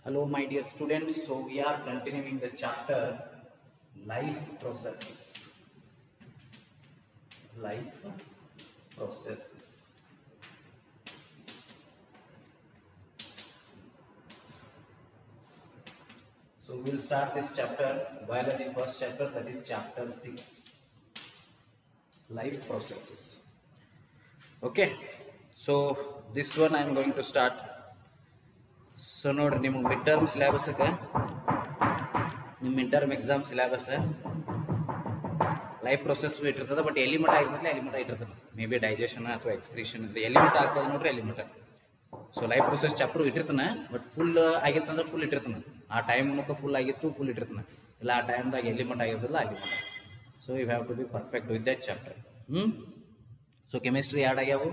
Hello, my dear students. So we are continuing the chapter life processes. Life processes. So we'll start this chapter, biology first chapter, that is chapter 6, life processes. Okay. So this one I am going to start. So ನೋಡ್ರಿ ನಿಮಗೆ mid term ಸಿಲೆಬಸ್ಗೆ ನಿಮ್ಮ mid term exam syllabus life process ಇಟ್ಟಿರ್ತದೆ. But ಎಲ್ಲಿ ಮಟ್ಟ ಆಗಿರ್ತದೆ ಅಲ್ಲಿ ಮಟ್ಟ ಇಟ್ಟಿರ್ತದೆ. ಮೇ ಬಿ ಡೈಜೆಷನ್ ಅಥವಾ ಎಕ್ಸ್ಕ್ರೀಷನ್ ಇದೆ, ಎಲ್ಲಿ ಮಟ್ಟ ಆಗ್ತದೆ ನೋಡ್ರಿ ಅಲ್ಲಿ ಮಟ್ಟ. ಸೊ ಲೈಫ್ ಪ್ರೊಸೆಸ್ ಚಾಪ್ಟರ್ ಇಟ್ಟಿರ್ತಾನೆ, ಬಟ್ ಫುಲ್ ಆಗಿತ್ತಂದ್ರೆ ಫುಲ್ ಇಟ್ಟಿರ್ತಾನೆ. ಆ ಟೈಮ್ ಮೂಲಕ ಫುಲ್ ಆಗಿತ್ತು ಫುಲ್ ಇಟ್ಟಿರ್ತಾನೆ, ಇಲ್ಲ ಆ ಟೈಮ್ದಾಗ ಎಲ್ಲಿ ಮಟ್ಟ ಆಗಿರ್ತದಲ್ಲ ಅಲ್ಲಿ ಮಟ್ಟ. So you have to be perfect with that chapter. So chemistry ಎರಡು ಆಗ್ಯಾವು,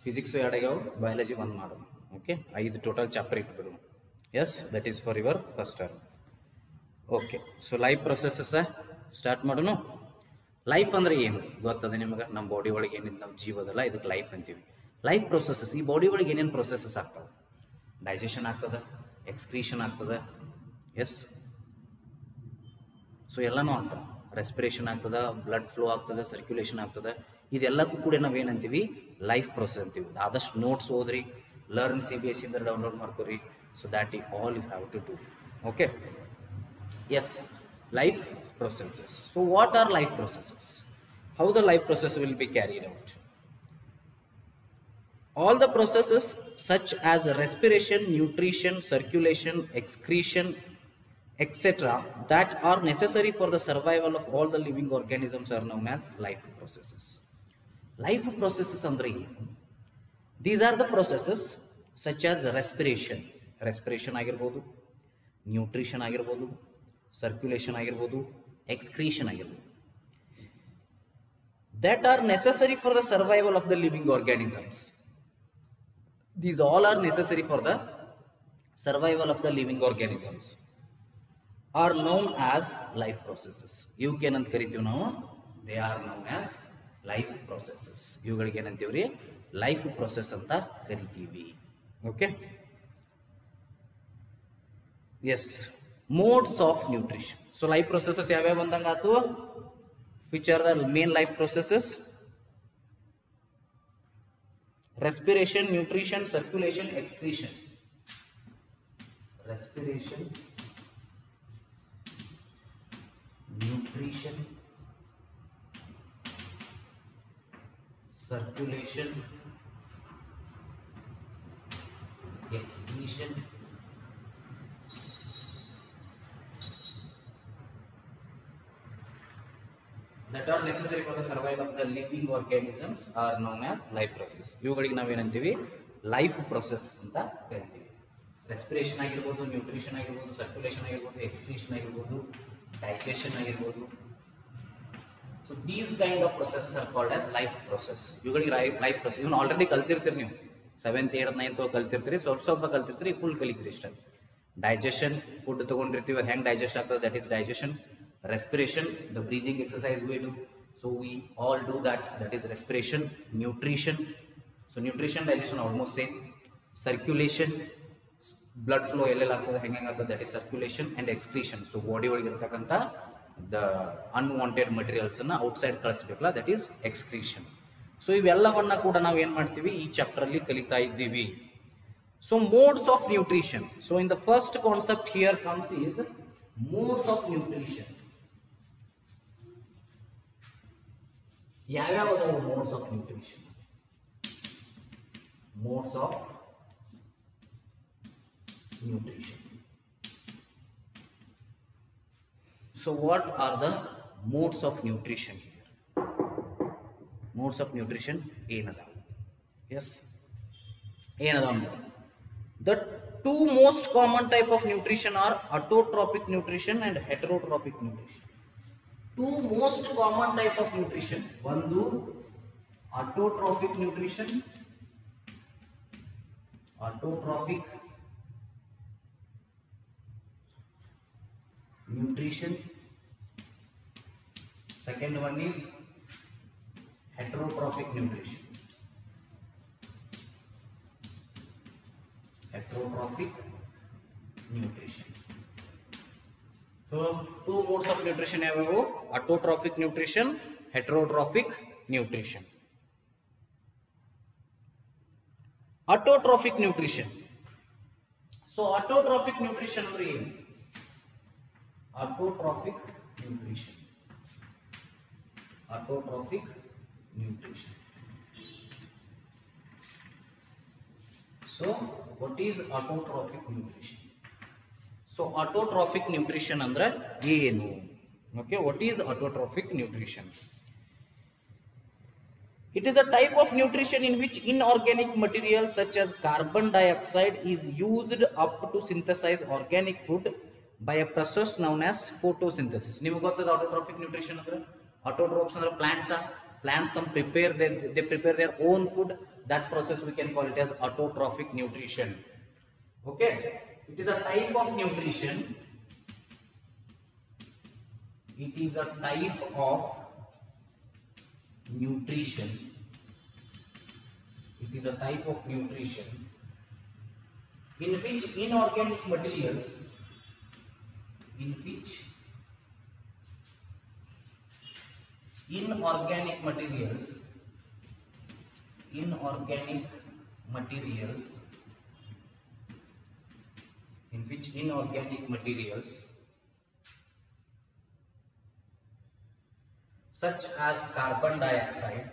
ಫಿಸಿಕ್ಸು ಎರಡು ಆಗ್ಯಾವು, ಬಯಾಲಜಿ ಒಂದು ಮಾಡೋದು. ಓಕೆ, 5 ಟೋಟಲ್ ಚಾಪ್ಟರ್ ಇಟ್ಬಿಡು. Yes, that is for your first term. Okay, so life processes start ಮಾಡೋಣ. ಲೈಫ್ ಅಂದರೆ ಏನು ಗೊತ್ತದೆ ನಿಮಗೆ? ನಮ್ಮ ಬಾಡಿ ಒಳಗೆ ಏನಿದೆ, ನಾವು ಜೀವದಲ್ಲ, ಇದಕ್ಕೆ ಲೈಫ್ ಅಂತೀವಿ. ಲೈಫ್ ಪ್ರೊಸೆಸಸ್, ಈ ಬಾಡಿ ಒಳಗೆ ಏನೇನು ಪ್ರೊಸೆಸಸ್ ಆಗ್ತವೆ? ಡೈಜೆಷನ್ ಆಗ್ತದೆ, ಎಕ್ಸ್ಕ್ರೀಷನ್ ಆಗ್ತದೆ. ಎಸ್, ಸೊ ಎಲ್ಲನೂ ಆಗ್ತದೆ. ರೆಸ್ಪಿರೇಷನ್ ಆಗ್ತದೆ, ಬ್ಲಡ್ ಫ್ಲೋ ಆಗ್ತದೆ, ಸರ್ಕ್ಯುಲೇಷನ್ ಆಗ್ತದೆ. ಇದೆಲ್ಲಕ್ಕೂ ಕೂಡ ನಾವೇನಂತೀವಿ? ಲೈಫ್ ಪ್ರೊಸೆಸ್ ಅಂತೀವಿ. ಆದಷ್ಟು ನೋಟ್ಸ್ ಓದ್ರಿ, ಲರ್ನ್ CBSE ಇಂದ ಡೌನ್ಲೋಡ್ ಮಾಡ್ಕೊರಿ. So that all you have to do. Okay, yes, life processes. So what are life processes? How the life process will be carried out? All the processes such as respiration, nutrition, circulation, excretion, etc. that are necessary for the survival of all the living organisms are known as life processes. Life processes andre ಏನು? These are the processes such as respiration ಆಗಿರ್ಬೋದು, nutrition ಆಗಿರ್ಬೋದು, circulation ಆಗಿರ್ಬೋದು, excretion ಆಗಿರ್ಬೋದು, that are necessary for the survival of the living organisms. These all are necessary for the survival of the living organisms are known as life processes. ಇವಕ್ಕೆ ಏನಂತ ಕರಿತೀವಿ ನಾವು? They are known as life processes. ಇವುಗಳಿಗೆ ಏನಂತೀವ್ರಿ? Life process ಅಂತ ಕರಿತೀವಿ. Okay, yes. Modes of nutrition. So life processes ಯಾವ್ಯಾವ ಬಂದಂಗ ಆತು? Which are the main life processes? Respiration, nutrition, circulation, excretion. Respiration, nutrition, circulation, excretion, that are necessary for the survival of the living organisms are known as life process. ಇವುಗಳಿಗೆ ನಾವೇನಂತೀವಿ? Life process ಅಂತ ಕರಿತೀವಿ. Respiration ಆಗಿರ್ಬೋದು, nutrition ಆಗಿರ್ಬೋದು, circulation ಆಗಿರ್ಬೋದು, excretion ಆಗಿರ್ಬೋದು, digestion ಆಗಿರ್ಬೋದು. So these kind of processes are called as life process. ಇವುಗಳಿಗೆ life process. ಇವನು ಆಲ್ರೆಡಿ ಕಲ್ತಿರ್ತೀರಿ ನೀವು, 7th 8th 9th ಕಲ್ತಿರ್ತೀರಿ, ಸ್ವಲ್ಪ ಕಲ್ತಿರ್ತೀರಿ, ಫುಲ್ ಕಲಿತೀರಿ ಇಷ್ಟ. ಡೈಜೆಷನ್, ಫುಡ್ ತಗೊಂಡಿರ್ತೀವಿ, ಅದು ಹೆಂಗೆ ಡೈಜೆಸ್ಟ್ ಆಗ್ತದೆ, that is digestion. Respiration, the breathing exercise we do, so we all do that is respiration. Nutrition, so nutrition digestion almost same. Circulation, blood flow ಎಲ್ಲೆಲ್ಲ ಆಗ್ತದೆ, ಹೆಂಗೆ ಆಗ್ತದೆ, that is circulation. And excretion, so body ಒಳಗೆ ಇರ್ತಕ್ಕಂಥ the unwanted materials ಅನ್ನ outside ಕಳಿಸ್ಬೇಕಲ್ಲ, that is excretion. So ಇವೆಲ್ಲವನ್ನ ಕೂಡ ನಾವು ಏನ್ ಮಾಡ್ತೀವಿ? ಈ ಚಾಪ್ಟರ್ ಅಲ್ಲಿ ಕಲಿತಾ ಇದ್ದೀವಿ. So modes of nutrition. So in the first concept here comes is modes of nutrition. ಯಾವ್ಯಾವ modes of nutrition? Modes of nutrition. So what are the modes of nutrition here? Modes of nutrition ಏನದ? Yes, ಏನದ? The two most common type of nutrition are autotrophic nutrition and heterotrophic nutrition. Two most common type of nutrition, ಒಂದು autotrophic nutrition, autotrophic nutrition. Second one is heterotrophic nutrition. Heterotrophic nutrition. So two modes of nutrition ಯಾವ್ಯಾವು? Autotrophic nutrition, heterotrophic nutrition. Autotrophic nutrition. So autotrophic nutrition ಅಂದ್ರೆ ಏನು? Autotrophic nutrition. Autotrophic nutrition. So what is autotrophic nutrition? So autotrophic nutrition ಅಂದ್ರೆ ಏನು? Okay, what is autotrophic nutrition? It is a type of nutrition in which inorganic material such as carbon dioxide is used up to synthesize organic food by a process known as photosynthesis. ನಿಮಗೆ ಗೊತ್ತದ autotrophic nutrition ಅಂದ್ರೆ? Autotrophs ಅಂದ್ರೆ plants some prepare they prepare their own food. That process we can call it as autotrophic nutrition. Okay, it is a type of nutrition. It is a type of nutrition. It is a type of nutrition in which inorganic materials inorganic materials such as carbon dioxide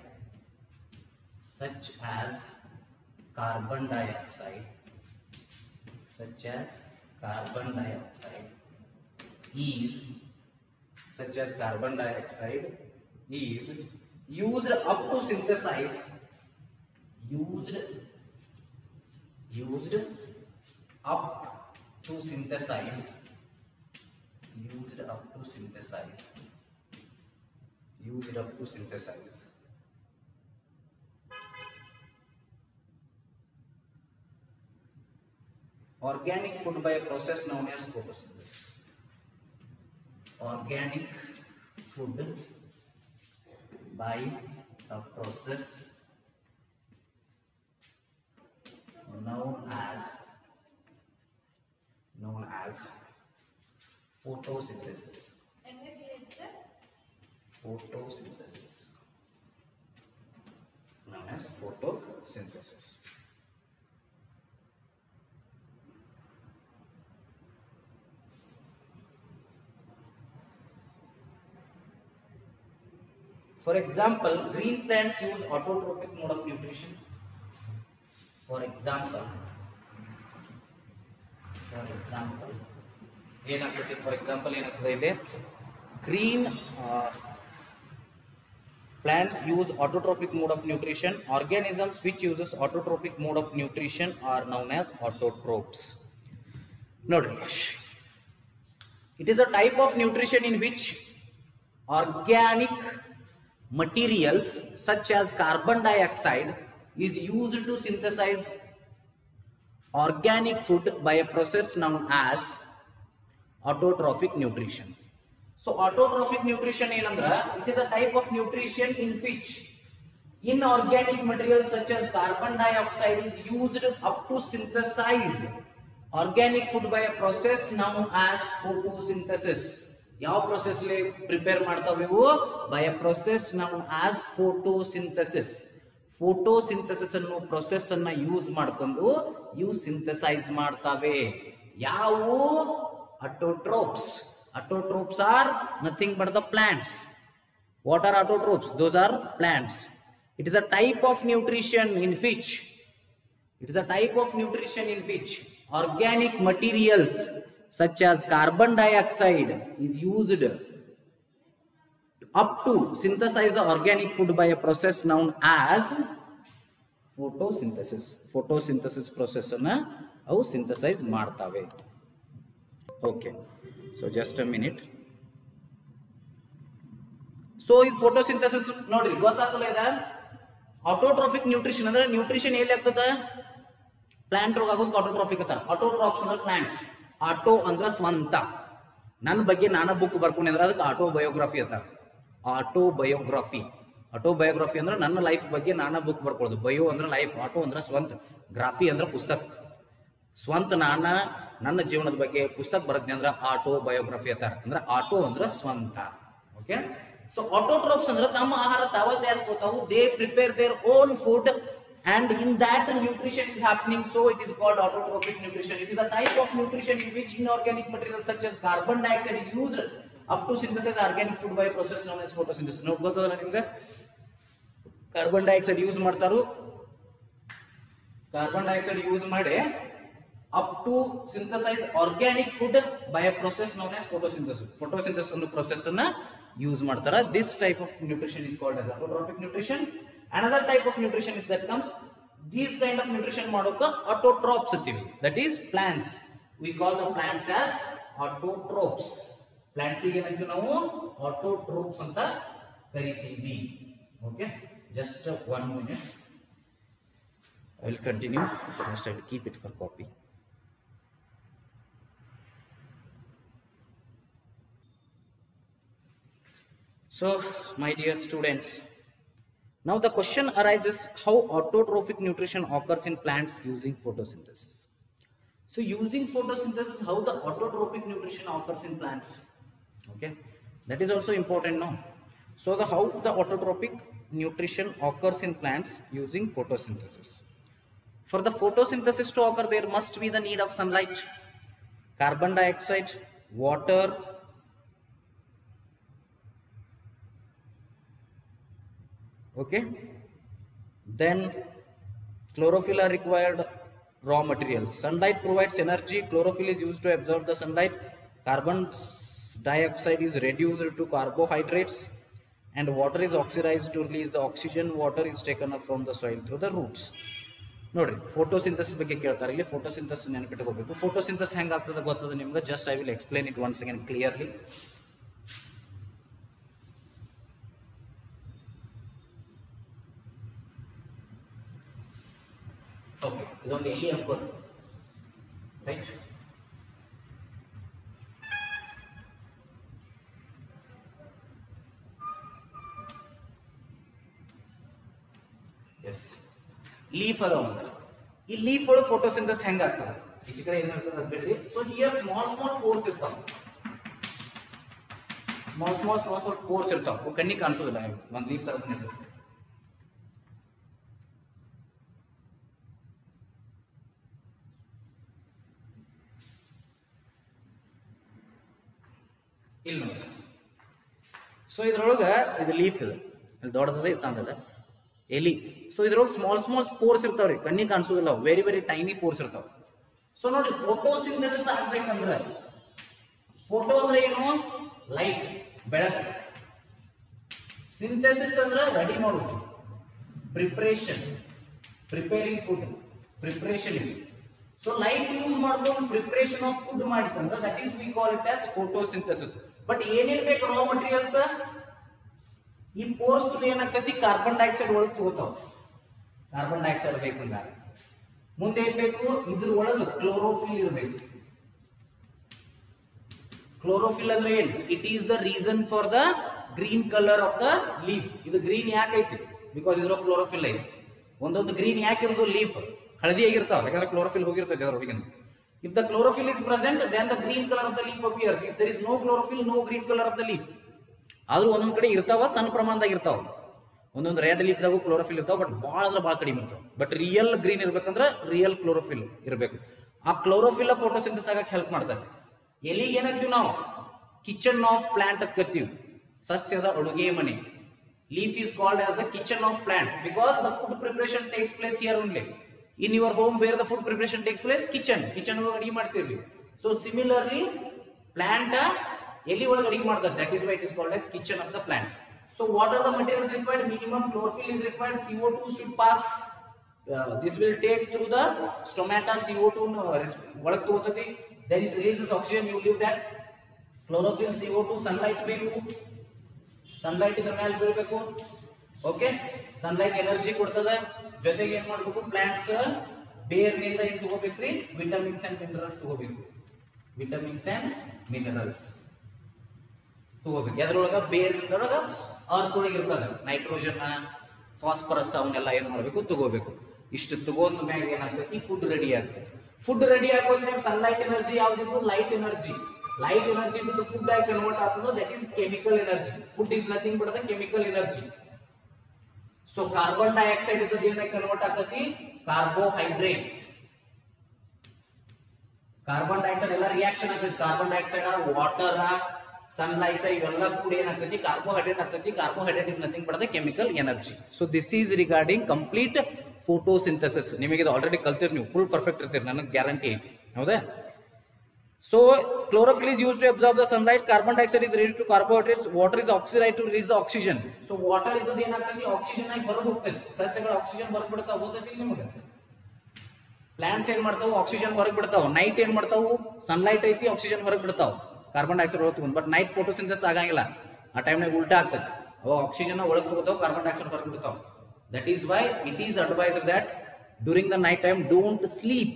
is used up to synthesize organic food by a process known as photosynthesis. Organic food by a process known as photosynthesis. Known as photosynthesis. For example, green plants use autotrophic mode of nutrition. For example, green plants use autotrophic mode of nutrition. Organisms which uses autotrophic mode of nutrition are known as autotrophs. Notice, it is a type of nutrition in which organic materials such as carbon dioxide is used to synthesize organic food by a process known as autotrophic nutrition. So autotrophic nutrition ಏನಂದ್ರೆ it is a type of nutrition in which inorganic materials such as carbon dioxide is used up to synthesize organic food by a process known as photosynthesis. ಯಾವ process ಲಿ prepare ಮಾಡ್ತಾವೆ ಇವು? By a process known as photosynthesis. Photosynthesis ಅನ್ನೋ process ಅನ್ನ use ಮಾಡ್ಕೊಂಡು ಇವು synthesise ಮಾಡ್ತಾವೆ. ಯಾವು? Autotrophs. Autotrophs are nothing but the plants. What are autotrophs? Those are plants. It is a type of nutrition in which organic materials such as carbon dioxide is used up to synthesize the organic food by a process known as photosynthesis. Photosynthesis process ಅನ್ನು ಅವು synthesize ಮಾಡ್ತಾವೆ. Okay, so just a minute. So ಈ photosynthesis ನೋಡಿ ಗೊತ್ತಾಗ್ತಲ್ಲ ಇದೆ. Autotrophic nutrition ಅಂದ್ರೆ nutrition ಎಲ್ಲಿ ಆಗ್ತದೆ? Plant ರೋಗ ಆಗೋದು autotrophic ಅಂತ. Autotrophs ಅಂದ್ರೆ plants. ಆಟೋ ಅಂದ್ರೆ ಸ್ವಂತ. ನನ್ನ ಬಗ್ಗೆ ನಾನು ಬುಕ್ ಬರ್ಕೊಂಡಿದ್ರೆ ಅದಕ್ಕೆ ಆಟೋಬಯೋಗ್ರಫಿ ಅಂತ. ಆಟೋಬಯೋಗ್ರಫಿ ಅಂದ್ರೆ ನನ್ನ ಲೈಫ್ ಬಗ್ಗೆ ನಾನು ಬುಕ್ ಬರ್ಕೊಳ್ಳೋದು. ಬಯೋ ಅಂದ್ರೆ ಲೈಫ್, ಆಟೋ ಅಂದ್ರೆ ಸ್ವಂತ, ಗ್ರಾಫಿ ಅಂದ್ರೆ ಪುಸ್ತಕ. ಸ್ವಂತ ನನ್ನ ಜೀವನದ ಬಗ್ಗೆ ಪುಸ್ತಕ ಬರೆದ್ನಿ ಅಂದ್ರೆ ಆಟೋ ಬಯೋಗ್ರಫಿ ಅಂತಾರ. ಅಂದ್ರೆ ಆಟೋ ಅಂದ್ರೆ ಸ್ವಂತ. ಓಕೆ, ಸೊ ಆಟೋಟ್ರೋಪ್ಸ್ ಅಂದ್ರೆ ತಮ್ಮ ಆಹಾರ ತಾವ ತಯಾರಿಸ್ಕೋತಾವು. They prepare their own food and in that nutrition is happening, so it is called autotrophic nutrition. It is a type of nutrition in which inorganic materials such as carbon dioxide is used up to synthesis organic food by a process known as photosynthesis. ನೋಡ್ ಗೊತ್ತಲ್ಲ ನಿಮಗೆ, carbon dioxide use ಮಾಡ್ತಾರು. Carbon dioxide use ಮಾಡಿ up to synthesize organic food by a process known as photosynthesis. photosynthesis ಅನ್ನೋ process ಅನ್ನ use ಮಾಡ್ತಾರ. This type of nutrition is called as autotrophic nutrition. Another type of nutrition is that comes these kind of nutrition ಮಾಡೋಕ autotrophs ಅಂತೀವಿ. That is plants. We call the plants as autotrophs. Plants ಗೆ ಏನಂತೀವಿ ನಾವು autotrophs ಅಂತ ಕರಿತೀವಿ. Okay, just 1 minute. I will continue. First I will keep it for copy. So my dear students, now the question arises how autotrophic nutrition occurs in plants using photosynthesis. So using photosynthesis, how the autotrophic nutrition occurs in plants. Okay, that is also important now. So how the autotrophic nutrition occurs in plants using photosynthesis. For the photosynthesis to occur, there must be the need of sunlight, carbon dioxide, water, okay, then chlorophyll are required raw materials. Sunlight provides energy, chlorophyll is used to absorb the sunlight, carbon dioxide is reduced to carbohydrates, and water is oxidized to release the oxygen. Water is taken up from the soil through the roots. ನೋಡ್ರಿ, photosynthesis ಬಗ್ಗೆ ಕೇಳ್ತಾರೆ. ಇಲ್ಲಿ photosynthesis ನೆನಪಿಟ್ಕೋಬೇಕು. Photosynthesis ಹೆಂಗೆ ಆಗ್ತದೆ ಗೊತ್ತದ ನಿಮ್ಗೆ? Just I will explain it once again clearly. Okay, ಇದೊಂದು ಎಲ್ಲಿ ಅನ್ಕೋದು, ರೈಟ್? ಎಸ್, ಲೀಫ್ ಅದ ಅಂತ. ಈ ಲೀಫ್ ಒಳಗೆ ಫೋಟೋಸಿಂಥಸಿಸ್ ಹೆಂಗ ಆಗ್ತದೆ? ಈಚೆ ಕಡೆ ಏನ್ ಮಾಡ್ತದೆ ಅಂತ ಬಿಡ್ರಿ. ಸೊ ಹಿಯರ್ ಸ್ಮಾಲ್ ಪೋರ್ಸ್ ಇರ್ತಾವ. ಸ್ಮಾಲ್ ಪೋರ್ಸ್ ಇರ್ತಾವ. ಕಣ್ಣಿಗೆ ಕಾಣಿಸೋದಿಲ್ಲ. ಒಂದು ಲೀಫ್ ಸರ್ ಇಲ್ಲಿ ನೋಡಿ. ಸೊ ಇದ್ರೊಳಗ ಇದು ಲೀಫ್ ಇದೆ, ಇಲ್ಲಿ ದೊಡ್ಡದ, ಇದು ಸಣ್ಣದ ಎಲಿ. ಸೊ ಇದ್ರೊಳಗೆ ಸ್ಮಾಲ್ ಪೋರ್ಸ್ ಇರ್ತಾವ್ರಿ, ಕಣ್ಣಿಗೆ ಕಾಣಿಸೋದಿಲ್ಲ. ವೆರಿ ಟೈನಿ ಪೋರ್ಸ್ ಇರ್ತಾವ. ಸೊ ನೋಡ್ರಿ, ಫೋಟೋಸಿಂಥಸಿಸ್ ಆಗ್ಬೇಕಂದ್ರೆ, ಫೋಟೋ ಅಂದ್ರೆ ಏನು? ಲೈಟ್, ಬೆಳಕು. ಸಿಂಥೆಸಿಸ್ ಅಂದ್ರೆ ರೆಡಿ ಮಾಡೋದು, ಪ್ರಿಪರೇಷನ್, ಪ್ರಿಪೇರಿಂಗ್ ಫುಡ್, ಪ್ರಿಪರೇಷನ್ ಇದೆ. ಸೊ ಲೈಟ್ ಯೂಸ್ ಮಾಡ್ಕೊಂಡು ಪ್ರಿಪರೇಷನ್ ಆಫ್ ಫುಡ್ ಮಾಡಿತ್ತಂದ್ರೆ that is we call it as photosynthesis. But ಏನೇನ್ ಬೇಕು ರಾ ಮಟೀರಿಯಲ್ಸ್? ಈ ಪೋರ್ಸ್ ಏನಾಗ್ತೈತಿ? ಕಾರ್ಬನ್ ಡೈಆಕ್ಸೈಡ್ ಒಳಗೆ ತಗೋತಾವ. ಕಾರ್ಬನ್ ಡೈಆಕ್ಸೈಡ್ ಬೇಕಂದ್ರೆ ಮುಂದೆ ಏನ್ ಬೇಕು? ಇದ್ರ ಒಳಗೆ ಕ್ಲೋರೋಫಿಲ್ ಇರಬೇಕು. ಕ್ಲೋರೋಫಿಲ್ ಅಂದ್ರೆ ಏನು? It is the reason for the green colour of the leaf. ಇದು ಗ್ರೀನ್ ಯಾಕೈತಿ? ಬಿಕಾಸ್ ಇದ್ರೊಳಗೆ ಕ್ಲೋರೋಫಿಲ್ ಐತಿ. ಒಂದೊಂದು ಗ್ರೀನ್ ಯಾಕೆ ಇರೋದು? ಲೀಫ್ ಹಳದಿ ಆಗಿರ್ತಾವ, ಯಾಕಂದ್ರೆ ಕ್ಲೋರೋಫಿಲ್ ಹೋಗಿರ್ತೈತೆ ಅದರೊಳಗೆ. If the chlorophyll is present, then the green color of the leaf appears. If there is no chlorophyll, no green color of the leaf. ಆದ್ರೂ ಒಂದೊಂದ್ ಕಡೆ ಇರ್ತಾವ, ಸಣ್ಣ ಪ್ರಮಾಣದಾಗ ಇರ್ತಾವ. ಒಂದೊಂದು ರೆಡ್ ಲೀಫ್ ದಾಗೂ ಕ್ಲೋರೋಫಿಲ್ ಇರ್ತಾವ, ಬಟ್ ಭಾಳ ಅಂದ್ರೆ ಭಾಳ ಕಡಿಮೆ ಇರ್ತಾವ. ಬಟ್ ರಿಯಲ್ ಗ್ರೀನ್ ಇರ್ಬೇಕಂದ್ರೆ ರಿಯಲ್ ಕ್ಲೋರೋಫಿಲ್ ಇರಬೇಕು. ಆ ಕ್ಲೋರೋಫಿಲ್ ಫೋಟೋಸಿಂಥಸಿಸ್ ಆಗಕ್ಕೆ ಹೆಲ್ಪ್ ಮಾಡ್ತಾರೆ. ಎಲಿಗೆ ಏನಂತೀವಿ ನಾವು? ಕಿಚನ್ ಆಫ್ ಪ್ಲಾಂಟ್ ಅಂತ ಕರಿತೀವಿ, ಸಸ್ಯದ ಅಡುಗೆ ಮನೆ. Leaf is called as the kitchen of plant because the food preparation takes place here only. In your home, where the food preparation takes place? Kitchen ಒಳಗೆ ಅಡಿಗೆ ಮಾಡ್ತೀರಿ. So similarly, plant ಎಲ್ಲಿ ಒಳಗೆ ಅಡಿಗೆ ಮಾಡ್ತಾರೆ. That is why it is called as kitchen of the plant. So what are the materials required? Minimum chlorophyll is required. CO2 should pass. This will take through the stomata. CO2 ಒಳಗೆ ತಗೋತೈತಿ. Then it releases oxygen. You leave that. Chlorophyll, CO2, sunlight ಬೇಕು. Sunlight ಇದ್ರ ಮೇಲೆ ಬೀಳ್ಬೇಕು. Okay, sunlight energy ಕೊಡ್ತದೆ. ಜೊತೆಗೆ ಏನ್ ಮಾಡ್ಬೇಕು? Plants ಬೇರ್ನಿಂದ ಏನ್ ತಗೋಬೇಕ್ರಿ? ವಿಟಮಿನ್ಸ್ ಅಂಡ್ ಮಿನರಲ್ಸ್ ತಗೋಬೇಕು. ವಿಟಮಿನ್ಸ್ ಅಂಡ್ ಮಿನರಲ್ಸ್ ತಗೋಬೇಕು. ಎದ್ರೊಳಗ ಬೇರ್ನಿಂದೊಳಗ ಅರ್ತ್ ಒಳಗೆ ಇರ್ತದೆ ನೈಟ್ರೋಜನ್, ಫಾಸ್ಫರಸ್, ಅವನ್ನೆಲ್ಲ ಏನ್ ಮಾಡ್ಬೇಕು? ತಗೋಬೇಕು. ಇಷ್ಟು ತಗೊಂಡ ಮ್ಯಾಗ ಏನಾಗ್ತೈತಿ? ಫುಡ್ ರೆಡಿ ಆಗ್ತೈತಿ. ಫುಡ್ ರೆಡಿ ಆಗೋದ್ಮೇಲೆ ಸನ್ಲೈಟ್ ಎನರ್ಜಿ ಯಾವ್ದಿದ್ದು ಲೈಟ್ ಎನರ್ಜಿ. ಲೈಟ್ ಎನರ್ಜಿ ಬಿಟ್ಟು ಫುಡ್ ಆಗಿ ಕನ್ವರ್ಟ್ ಆಗ್ತದೆ, that is chemical energy. Food is nothing but the chemical energy. So carbon dioxide ಇದ್ದದ್ದು ಏನಾಗಿ ಕನ್ವರ್ಟ್ ಆಗ್ತತಿ ಕಾರ್ಬೋಹೈಡ್ರೇಟ್. ಕಾರ್ಬನ್ ಡೈಆಕ್ಸೈಡ್ ಎಲ್ಲ ರಿಯಾಕ್ಷನ್ ಆಗ್ತೈತಿ. ಕಾರ್ಬನ್ ಡೈಆಕ್ಸೈಡ್ ವಾಟರ್ ಸನ್ಲೈಟ್ ಇವೆಲ್ಲ ಕೂಡ ಏನಾಗ್ತೈತಿ ಕಾರ್ಬೋಹೈಡ್ರೇಟ್ ಆಗ್ತೈತಿ. Carbohydrate is nothing but the chemical energy. So this is regarding complete photosynthesis. ನಿಮಗೆ ಇದು ಆಲ್ರೆಡಿ ಕಲ್ತಿರ್, ನೀವು ಫುಲ್ ಪರ್ಫೆಕ್ಟ್ ಇರ್ತೀರಿ, ನನಗೆ ಗ್ಯಾರಂಟಿ ಐತಿ, ಹೌದಾ? So chlorophyll is used to absorb the sunlight, carbon dioxide is reduced to carbohydrates, water is oxidized to release the oxygen. So water ಇದ್ದದ್ದು ಏನಾಗ್ತೈತಿ oxygen ಆಗಿ ಹೊರಗೆ ಹೋಗ್ತೈತಿ. ಸಸ್ಯಗಳು ಆಕ್ಸಿಜನ್ ಹೊರಗೆ ಬಿಡ್ತಾವ, ಹೋಗ್ತೈತಿ ನಿಮಗೆ. ಪ್ಲಾಂಟ್ಸ್ ಏನ್ ಮಾಡ್ತಾವು ಆಕ್ಸಿಜನ್ ಹೊರಗೆ ಬಿಡ್ತಾವ. ನೈಟ್ ಏನ್ ಮಾಡ್ತಾವು ಸನ್ಲೈಟ್ ಐತಿ ಆಕ್ಸಿಜನ್ ಹೊರಗೆ ಬಿಡ್ತಾವ, ಕಾರ್ಬನ್ ಡೈಆಕ್ಸೈಡ್ ಹೊರಗೆ ತಗೊಂಡ್. ಬಟ್ ನೈಟ್ ಫೋಟೋಸಿಂಥಸಿಸ್ ಆಗಂಗಿಲ್ಲ, ಆ ಟೈಮ್ನಾಗ ಉಲ್ಟಾ ಆಗ್ತೈತಿ. ಅವಾಗ ಆಕ್ಸಿಜನ್ ಒಳಗೆ ತಗೋತಾವ, ಕಾರ್ಬನ್ ಡೈಆಕ್ಸೈಡ್ ಹೊರಗೆ ಬಿಡ್ತಾವ. That is why it is advised that during the night time don't sleep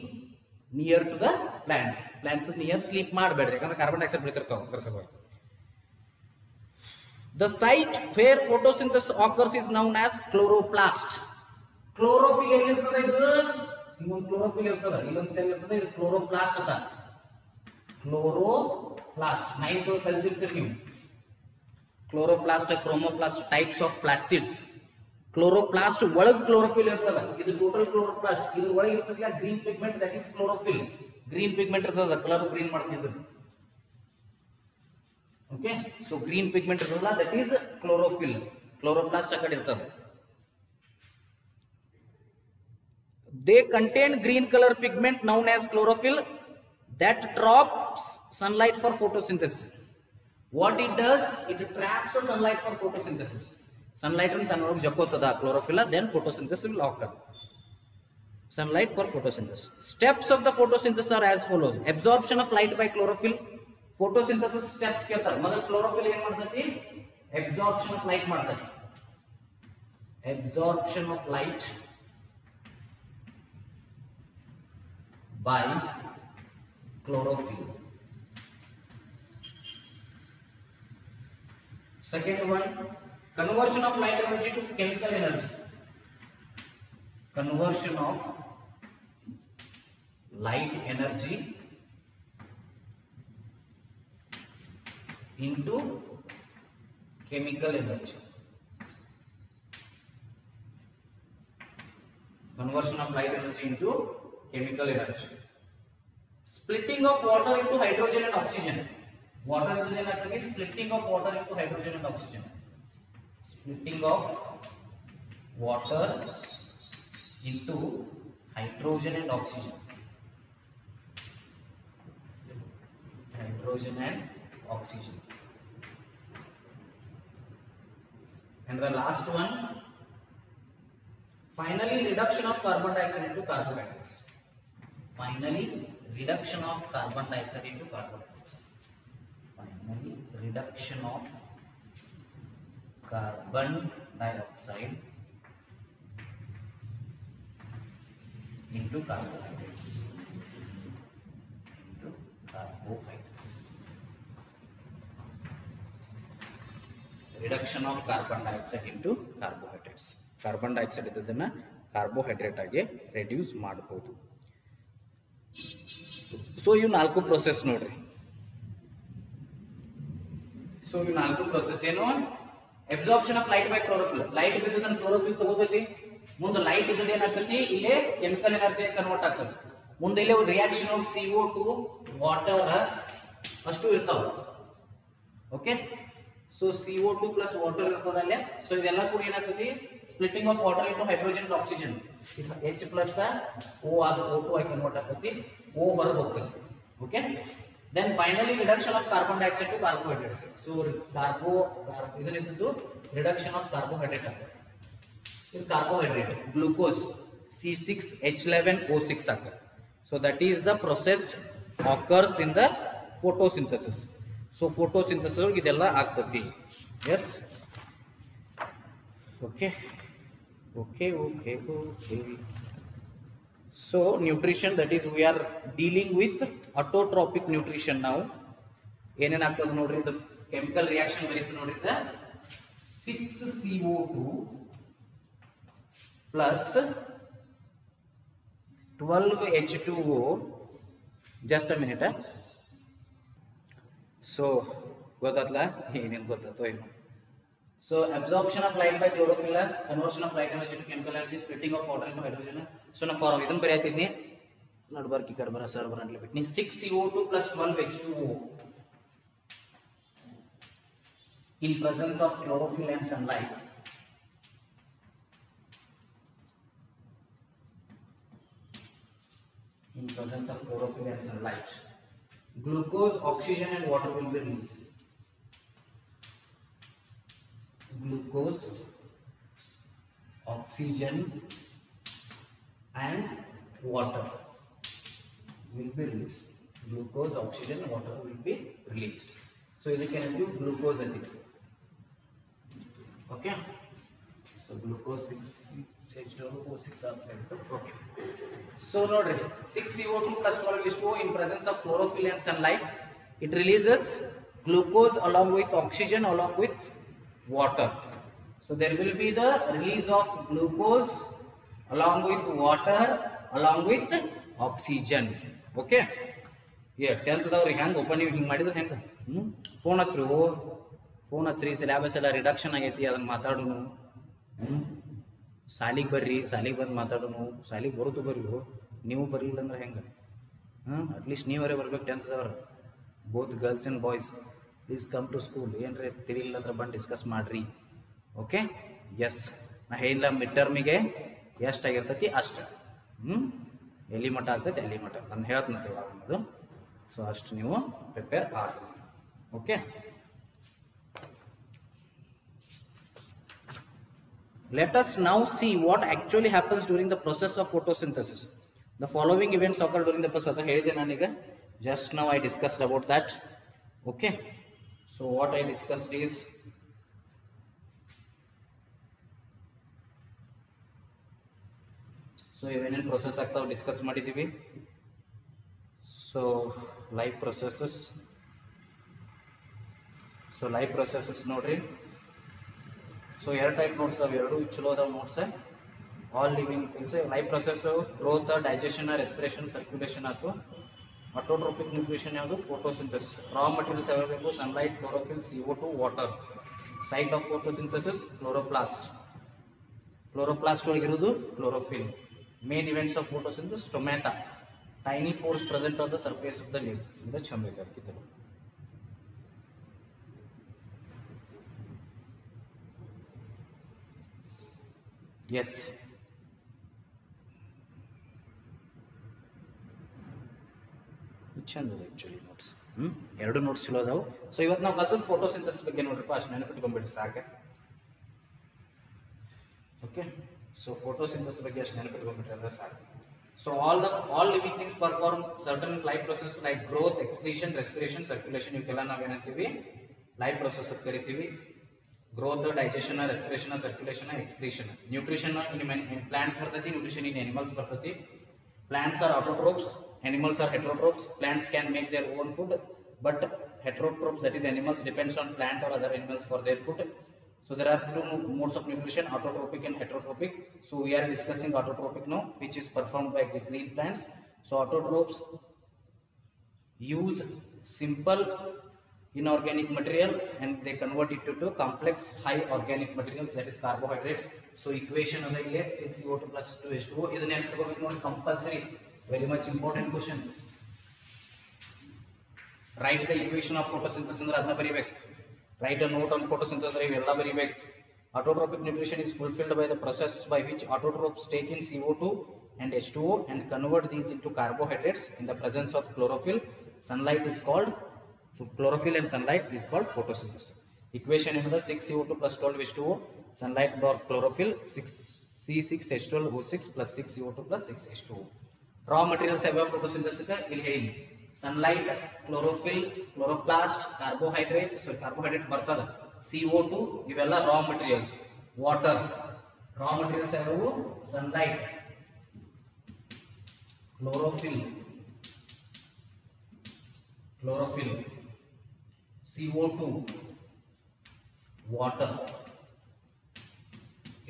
near to the plants. Plants near sleep ಮಾಡಬೇಡ್ರಿ, ಯಾಕಂದ್ರೆ ಕಾರ್ಬನ್ ಡೈಆಕ್ಸೈಡ್ ಬಿಡ್ತಿರ್ತಾವ ಅದರ ಸಲುವಾಗಿ. The site where photosynthesis occurs is known as chloroplast. Chlorophyll ಎಲ್ಲಿರ್ತದೆ ಇದು? ಇನ್ನೊಂದು chlorophyll ಇರ್ತದೆ, ಇಲ್ಲೊಂದು cell ಇರ್ತದೆ, ಇದು ಕ್ಲೋರೋಪ್ಲಾಸ್ಟ್ ಅಂತ. ಕ್ಲೋರೋಪ್ಲಾಸ್ಟ್ 9th ಕಲ್ತಿರ್ತೀರಿ ನೀವು. Chloroplast, chromoplast types of plastids. Chloroplast ಒಳಗೆ ಕ್ಲೋರೋಫಿಲ್ ಇರ್ತದ, ಇದು ಟೋಟಲ್ ಕ್ಲೋರೋಪ್ಲಾಸ್ಟ್. ಇದ್ರ ಒಳಗೆ ಇರ್ತದಲ್ಲ green pigment, that is chlorophyll. Green pigment ಇರ್ತದ, ಕಲರ್ ಗ್ರೀನ್ ಮಾಡ್ತಿದ್ರು. ಓಕೆ, ಸೊ ಗ್ರೀನ್ ಪಿಗ್ಮೆಂಟ್ ಇರ್ತದಲ್ಲ ದಟ್ ಈಸ್ ಕ್ಲೋರೋಫಿಲ್. ಕ್ಲೋರೋಪ್ಲಾಸ್ಟ್ ಆ ಕಡೆ ಇರ್ತದ. They contain green color pigment known as chlorophyll that traps sunlight for photosynthesis. What it does, it traps the sunlight for photosynthesis. Sunlight and tannolog jakotada chlorophyll, then photosynthesis will occur. Sunlight for photosynthesis. Steps of the photosynthesis are as follows. Absorption of light by chlorophyll. Photosynthesis steps ಕೇಳ್ತಾರೆ. ಮೊದಲು chlorophyll ಏನು ಮಾಡ್ತೈತಿ? Absorption of light ಮಾಡ್ತೈತಿ. Absorption of light by chlorophyll. Second one, conversion of light energy to chemical energy. Conversion of light energy into chemical energy. Conversion of light energy into chemical energy. Splitting of water into hydrogen and oxygen. Water is the splitting of water into hydrogen and oxygen. Splitting of water into hydrogen and oxygen. Hydrogen and oxygen. And the last one, finally reduction of carbon dioxide into carbohydrates. Finally reduction of carbon dioxide into carbohydrates. Finally reduction of carbon dioxide into carbohydrates. Into carbohydrates. Reduction of carbon dioxide into carbohydrates. Carbon dioxide ಇದ್ದದನ್ನ carbohydrate ಆಗಿ reduce ಮಾಡಬಹುದು. So ಇವು 4 process ನೋಡ್ರಿ. So ಇವು 4 process ಏನು? Absorption of light by chlorophyll. Light ಬಿದ್ದದನ್ನ chlorophyll ತಗೋತೈತಿ. ಮುಂದೆ ಲೈಟ್ ಇದ್ದದ ಏನಾಗ್ತೈತಿ, ಇಲ್ಲೇ ಕೆಮಿಕಲ್ ಎನರ್ಜಿ ಕನ್ವರ್ಟ್ ಆಗ್ತದೆ. ಮುಂದೆ ಇಲ್ಲೇ ರಿಯಾಕ್ಷನ್ ಆಫ್ CO2 ವಾಟರ್ ಅಷ್ಟು ಇರ್ತಾವ. Okay, so CO2 plus water ಇರ್ತದ ಅಲ್ಲೇ. ಸೊ ಇದೆಲ್ಲ ಕೂಡ ಏನಾಗ್ತೈತಿ, splitting of water into hydrogen and oxygen. H plus O ಆಗ O2 ಆಗಿ ಕನ್ವರ್ಟ್ ಆಗ್ತೈತಿ, O ಹೊರಗೆ ಹೋಗ್ತದೆ. Okay, then finally reduction of carbon dioxide to carbohydrates. So ಇದನ್ನಿದ್ದು ರಿಡಕ್ಷನ್ ಆಫ್ ಕಾರ್ಬೋಹೈಡ್ರೇಟ್ ಆಗ್ತದೆ. ಇದು ಕಾರ್ಬೋಹೈಡ್ರೇಟ್ ಗ್ಲೂಕೋಸ್ C6H11O6 ಆಗ್ತದೆ. So that is the process occurs in the photosynthesis. So photosynthesis ಒಳಗೆ ಇದೆಲ್ಲ ಆಗ್ತತಿ. Yes, okay okay okay okay. So nutrition, that is we are dealing with ಆಟೋಟ್ರಾಪಿಕ್ nutrition. ನಾವು ಏನೇನಾಗ್ತದೆ ನೋಡ್ರಿ, ಇದು ಕೆಮಿಕಲ್ ರಿಯಾಕ್ಷನ್ ಬರೀತು ನೋಡ್ರಿ. 6CO2 plus 12H2O just a minute. So ಗೊತ್ತಾತ್ಲ ಏನೇನು ಗೊತ್ತಾಯ್ತು ಏನು. So absorption of light by chlorophyll, conversion of light energy to chemical energy, splitting of water into hydrogen. So now for ಇದನ್ನ ಬರೆಯತಿದ್ನಿ ನಡ್ಬರ್ಕಿ ಕಡ್ಬರ sir ಬರಂಟ್ಲೆ ಬಿಟ್ನಿ 6CO2 plus 12H2O in presence of chlorophyll and sunlight. In presence of chlorophyll and sunlight, glucose, oxygen and water will be released. Glucose, oxygen and water will be released. Glucose, oxygen, water will be released. So this can give glucose at it. Okay. So glucose 6H2O6 okay. So note 6CO2 plus 12H2O in presence of chlorophyll and sunlight, it releases glucose along with oxygen along with water. So there will be the release of glucose along with water along with oxygen. Okay. Yeah, 10th dawri hang open you hing madidre hang phone hachri syllabus ella reduction ageti adanna matadunu ಸಾಲಿಗೆ ಬರ್ರಿ ಸಾಲಿಗೆ ಬಂದು ಮಾತಾಡೋನು ಸಾಲಿಗೆ ಬರೋದು ಬರ್ರಿ ನೀವು ಬರಲಿಲ್ಲ ಅಂದ್ರೆ ಹೆಂಗೆ ಅಟ್ಲೀಸ್ಟ್ ನೀವರೇ ಬರ್ಬೇಕು 10th ದವ್ರು both girls and boys please come to school ಏನ್ರಿ ತಿಳಿಲಿಲ್ಲ ಅಂದ್ರೆ ಬಂದು ಡಿಸ್ಕಸ್ ಮಾಡಿರಿ ಓಕೆ ಎಸ್ ನಾ ಹೇಳಿಲ್ಲ ಮಿಡ್ ಟರ್ಮಿಗೆ ಎಷ್ಟಾಗಿರ್ತೈತಿ ಅಷ್ಟು ಎಲ್ಲಿ ಮಟ್ಟ ಆಗ್ತೈತಿ ಅಲ್ಲಿ ಮಟ್ಟ ನಾನು ಹೇಳ್ತಂತೆ ಇವಾಗ ಅನ್ನೋದು ಸೊ ಅಷ್ಟು ನೀವು prepare agri okay. Let us now see what actually happens during the process of photosynthesis. The following events occur during the process. Just now I discussed about that. Okay. So what I discussed is even in process discuss ಮಾಡಿದೀವಿ. So life processes. So life processes ನೋಡ್ರಿ. So air type notes the ಎರಡು ಚಲೋ ಅದಾವ notes all living things life process growth digestion respiration circulation ಆಯ್ತು. Autotrophic nutrition ಯಾವುದು photosynthesis. Raw materials ಯಾವ ಬೇಕು sunlight chlorophyll CO2 water. Site of photosynthesis chloroplast. Chloroplast ಒಳಗಿರೋದು chlorophyll. Main events of photosynthesis stomata tiny pores present on the surface of the leave ಇದು ಚಂಬೈತೆ ಕಿತ್ತಲು. Yes ಚಂದ actually notes ಎರಡು notes ಚಲೋ ಅದಾವು. ಸೊ ಇವತ್ತು ನಾವು ಕಲ್ತದ್ದು ಫೋಟೋಸಿಂಥಸಿಸ್ ಬಗ್ಗೆ ನೋಡ್ರಿಪ್ಪ ಅಷ್ಟು ನೆನಪಿಟ್ಕೊಂಡ್ಬಿಡ್ರಿ ಸಾಕೆ ಓಕೆ. ಸೊ ಫೋಟೋಸಿಂಥಸಿಸ್ ಬಗ್ಗೆ ಅಷ್ಟು ನೆನಪಿಟ್ಕೊಂಡ್ಬಿಟ್ರೆ ಅಂದ್ರೆ ಸಾಕು. So all living things perform certain life process like growth excretion respiration circulation ಇವಕ್ಕೆಲ್ಲ ನಾವೇನಂತೀವಿ ಲೈಫ್ ಪ್ರೊಸೆಸ್ ಅಂತ ಕರಿತೀವಿ. Growth digestion respiration circulation excretion. Nutrition in plants ಬರ್ತೈತಿ, ನ್ಯೂಟ್ರಿಷನ್ ಇನ್ ಅನಿಮಲ್ಸ್ ಬರ್ತೈತಿ. Plants are autotrophs, animals are heterotrophs. Plants can make their own food, but heterotrophs, that is animals, depends on plant or other animals for their food. So there are two modes of nutrition, autotrophic and heterotropic. So we are discussing autotrophic now, which is performed by green plants. So autotrophs use simple inorganic material and they convert it to complex high organic materials, that is carbohydrates. So equation of the 6CO2 plus 2H2O is an compulsory, very much important question. Write the equation of photosynthesis ಅಂದ್ರೆ ಅದನ್ನ ಬರಿಬೇಕು. Write a note on photosynthesis ಅಂದ್ರೆ ಇವೆಲ್ಲ ಬರಿಬೇಕು. Autotrophic nutrition is fulfilled by the process by which autotrophs take in CO2 and H2O and convert these into carbohydrates in the presence of chlorophyll. Sunlight is called chlorophyll and sunlight is called photosynthesis. Equation is 6CO2 plus 12H2O, sunlight or chlorophyll, C6H12O6 plus 6CO2 plus 6H2O. Raw materials have photosynthesis ಇಲ್ಲಿ ಹೇಳಿ sunlight, chlorophyll, chloroplast, carbohydrate. So carbohydrate ಬರ್ತದೆ, CO2 ಇವೆಲ್ಲ raw materials. Water, raw materials ಯಾವು sunlight, chlorophyll, CO2, water,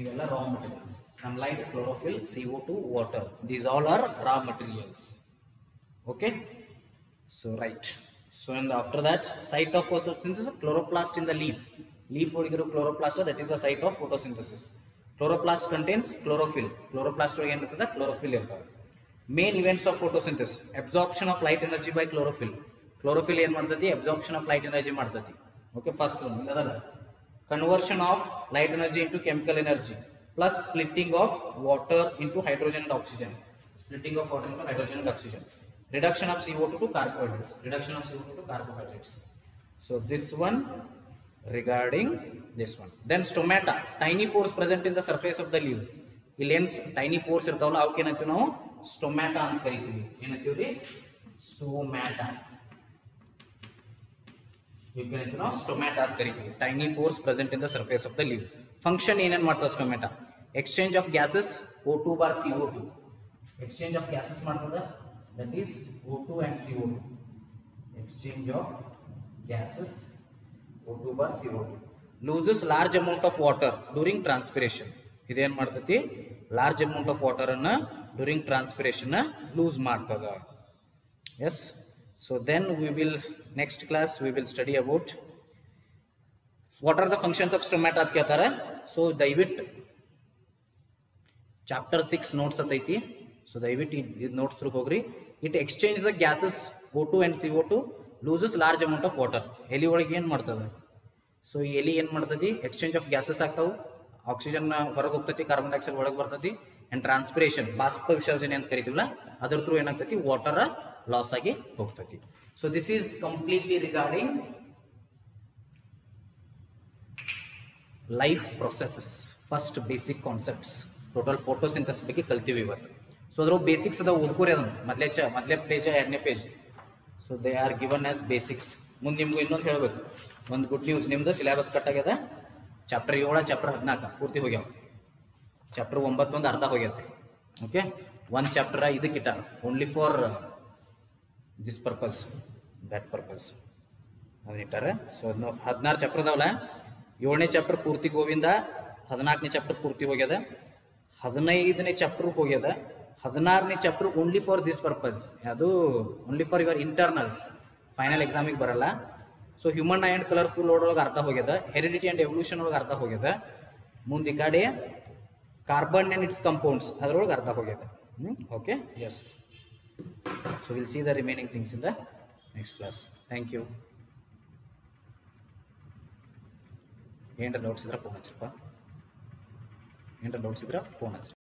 ಇವೆಲ್ಲ raw materials. Sunlight, chlorophyll, CO2, water. These all are raw materials. Okay. So right. So and after that, site of photosynthesis, chloroplast in the leaf. Leaf ಒಳಗಿರೋ chloroplast, that is the site of photosynthesis. Chloroplast contains chlorophyll. Chloroplast ಒಳಗೆ ಏನಿರ್ತದೆ? Chlorophyll ಇರ್ತದೆ. Main events of photosynthesis: absorption of light energy by chlorophyll. Chlorophyll ಏನು ಮಾಡ್ತತಿ? Absorption of light energy ಮಾಡ್ತತಿ. Okay, first one. ಅದಲ್ಲ. Conversion of light energy into chemical energy, plus splitting of water into hydrogen and oxygen. Splitting of water into hydrogen and oxygen. Reduction of CO2 to carbohydrates. Reduction of CO2 to carbohydrates. So this one regarding this one. Then stomata, tiny pores present in the surface of the leaf. Ilens tiny pores irtavalla avಕ್ಕೆ ಏನಂತೀವಿ ನಾವು? Stomata ಅಂತ ಕರೀತೀವಿ. ಏನಂತೀವಿ ರೀ? Stomata. ಇವಕ್ಕೆ ಏನಂತೀವಿ ನಾವು? Stomata ಅಂತ ಕರೀತೀವಿ. Tiny pores present in the surface of the leaf. Function ಏನೇನು ಮಾಡ್ತದೆ stomata? Exchange of gases O2 bar CO2. Exchange of gases ಮಾಡ್ತದೆ. That is O2 and CO2. Exchange of gases O2 bar CO2. Loses large amount of water during transpiration. ಇದೇನು ಮಾಡ್ತತಿ? Large amount of water ಅನ್ನ during transpiration lose ಮಾಡ್ತದ. Yes. So then we will, next class we will study about what are the functions of stomata ಅಂತ ಕೇಳ್ತಾರೆ. So ದಯವಿಟ್ಟು chapter 6 notes ataiತಿ. So ದಯವಿಟ್ಟು ಇದು notes through ಹೋಗ್ರಿ. It exchange the gases O2 and CO2, loses large amount of water. ಎಲಿ ಒಳಗೆ ಏನು ಮಾಡ್ತದೆ? ಸೊ ಈ ಎಲಿ ಏನು ಮಾಡ್ತತಿ? ಎಕ್ಸ್ಚೇಂಜ್ ಆಫ್ ಗ್ಯಾಸಸ್ ಆಗ್ತಾವು. ಆಕ್ಸಿಜನ್ ಹೊರಗೆ ಹೋಗ್ತತಿ, ಕಾರ್ಬನ್ ಡೈಆಕ್ಸೈಡ್ ಒಳಗೆ ಬರ್ತತಿ. ಅಂಡ್ ಟ್ರಾನ್ಸ್ಪಿರೇಷನ್, ಬಾಷ್ಪ ವಿಸರ್ಜನೆ ಅಂತ ಕರಿತೀವಲ್ಲ, ಅದ್ರ ಥ್ರೂ ಏನಾಗ್ತತಿ? ವಾಟರ್ ಲಾಸ್ ಆಗಿ ಹೋಗ್ತತಿ. So this is completely regarding life processes. First basic concepts total photosynthesis ಬಗ್ಗೆ ಕಲ್ತೀವಿ ಇವತ್ತು. ಸೊ ಅದ್ರ ಬೇಸಿಕ್ಸ್ ಅದ ಓದ್ಕೋರಿ ಅದನ್ನು. ಮೊದಲೇ ಪೇಜ್, ಎರಡನೇ page. So they are given as basics. ಮುಂದೆ ನಿಮ್ಗೆ ಇನ್ನೊಂದು ಹೇಳಬೇಕು, ಒಂದು ಗುಡ್ ನ್ಯೂಸ್, ನಿಮ್ದು ಸಿಲೆಬಸ್ ಕಟ್ ಆಗ್ಯದ. ಚಾಪ್ಟರ್ 7, ಚಾಪ್ಟರ್ 14 ಪೂರ್ತಿ ಹೋಗ್ಯಾವ. ಚಾಪ್ಟರ್ 9 ಒಂದು ಅರ್ಧ ಹೋಗ್ಯತ್ತೆ. ಓಕೆ, ಒಂದು ಚಾಪ್ಟರ್ ಇದಕ್ಕೆ ಇಟ್ಟಾರ, only for this purpose, that purpose ಅದನ್ನ ಇಟ್ಟಾರೆ. ಸೊ 16 ಚಾಪ್ಟರ್ ಅದಾವಲ್ಲ, 7ನೇ ಚಾಪ್ಟರ್ ಪೂರ್ತಿ ಗೋವಿಂದ, 14ನೇ ಚಾಪ್ಟರ್ ಪೂರ್ತಿ ಹೋಗ್ಯದ, 15ನೇ ಚಾಪ್ಟರ್ ಹೋಗ್ಯದ, 16ನೇ chapter only for this purpose. ಅದು only for your internals, final ಎಕ್ಸಾಮಿಗೆ ಬರಲ್ಲ. ಸೊ ಹ್ಯೂಮನ್ ಆ್ಯಂಡ್ ಕಲರ್ಫುಲ್ ಒಳಗೆ ಅರ್ಥ ಹೋಗ್ಯದ, ಹೆರಿಡಿಟಿ ಆ್ಯಂಡ್ ಎವಲ್ಯೂಷನ್ ಒಳಗೆ ಅರ್ಥ ಹೋಗ್ಯದ, ಮುಂದೆ ಈ ಕಡೆ ಕಾರ್ಬನ್ ಆ್ಯಂಡ್ ಇಟ್ಸ್ ಕಂಪೌಂಡ್ಸ್ ಅದರೊಳಗೆ ಅರ್ಥ ಹೋಗ್ಯದ. Okay, yes. So will see the remaining things in the next class. Thank you. ಏನಾರ ಡೌಟ್ಸ್ ಇದ್ರೆ ಫೋನ್ ಹಚ್ಚಿರಪ್ಪ.